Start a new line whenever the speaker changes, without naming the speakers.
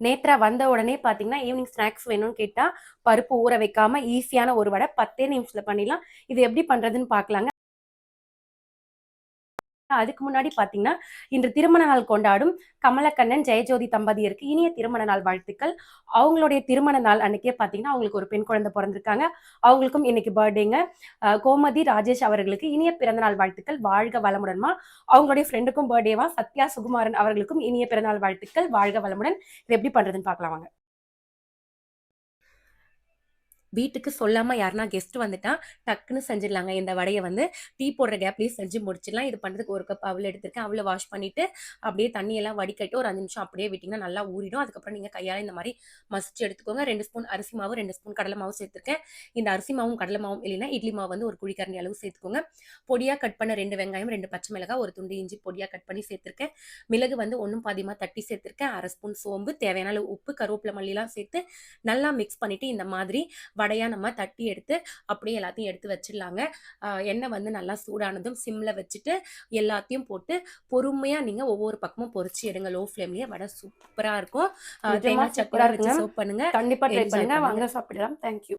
நேத்ரா வந்த உடனே பார்த்தீங்கன்னா, ஈவினிங் ஸ்நாக்ஸ் வேணும்னு கேட்டா, பருப்பு ஊற வைக்காம ஈஸியான ஒரு வடை 10 நிமிஷத்துல பண்ணிடலாம். இது எப்படி பண்றதுன்னு பார்க்கலாங்க. அதுக்கு முன்னாடி பார்த்தீங்கன்னா, இன்று திருமண நாள் கொண்டாடும் கமலக்கண்ணன், ஜெயஜோதி தம்பதியருக்கு இனிய திருமண நாள் வாழ்த்துக்கள். அவங்களுடைய திருமண நாள் அன்னைக்கே பார்த்தீங்கன்னா, அவங்களுக்கு ஒரு பெண் குழந்தை பொறந்திருக்காங்க. அவங்களுக்கும் இன்னைக்கு பர்த்டேங்க. கோமதி ராஜேஷ் அவர்களுக்கு இனிய பிறந்தநாள் வாழ்த்துக்கள். வாழ்க வளமுடன்மா. அவங்களுடைய ஃப்ரெண்டுக்கும் பர்த்டேவா சத்யா சுகுமாரன் அவர்களுக்கும் இனிய பிறந்தநாள் வாழ்த்துக்கள். வாழ்க வளமுடன். இது எப்படி பண்றதுன்னு பார்க்கலாம் வாங்க. வீட்டுக்கு சொல்லாம யாருன்னா கெஸ்ட் வந்துட்டா டக்குன்னு செஞ்சிடலாங்க. இந்த வடையை வந்து டீ போடுற கேப்லேயே செஞ்சு முடிச்சிடலாம். இது பண்ணுறதுக்கு ஒரு கப் அவள் எடுத்திருக்கேன். அவளை வாஷ் பண்ணிட்டு அப்படியே தண்ணியெல்லாம் வடிகட்டி ஒரு 5 நிமிஷம் அப்படியே விட்டிங்கன்னா நல்லா ஊறிடும். அதுக்கப்புறம் நீங்கள் கையால் இந்த மாதிரி மசிச்சு எடுத்துக்கோங்க. 2 ஸ்பூன் அரிசி மாவு, 2 ஸ்பூன் கடலை மாவு சேர்த்துருக்கேன். இந்த அரிசி மாவும் கடலை மாவும் இல்லைன்னா இட்லி மாவு வந்து ஒரு குழிக்கரண்டி அளவு சேர்த்துக்கோங்க. பொடியாக கட் பண்ண 2 வெங்காயம், 2 பச்சை மிளகாய், ஒரு துண்டு இஞ்சி பொடியாக கட் பண்ணி சேர்த்துருக்கேன். மிளகு வந்து ஒன்றும் பாதியமாக தட்டி சேர்த்துருக்கேன். 1/2 ஸ்பூன் சோம்பு, தேவையான அளவு உப்பு, கருவேப்பிலை மல்லிலாம் சேர்த்து நல்லா மிக்ஸ் பண்ணிவிட்டு இந்த மாதிரி வடையாக நம்ம தட்டி எடுத்து அப்படியே எல்லாத்தையும் எடுத்து வச்சிடலாங்க. எண்ணெய் வந்து நல்லா சூடானதும் சிம்ல வச்சுட்டு எல்லாத்தையும் போட்டு பொறுமையா நீங்க ஒவ்வொரு பக்கமும் பொரிச்சு எடுங்க. லோ ஃப்ளேம்லயே வடை சூப்பரா இருக்கும். தேங்காய் சட்னியோட வச்சு சர்வ் பண்ணுங்க. கண்டிப்பா ட்ரை
என்ஜாய்
பண்ணுங்க.
பண்ணுங்க.
வாங்க சாப்பிடலாம். தேங்க்யூ.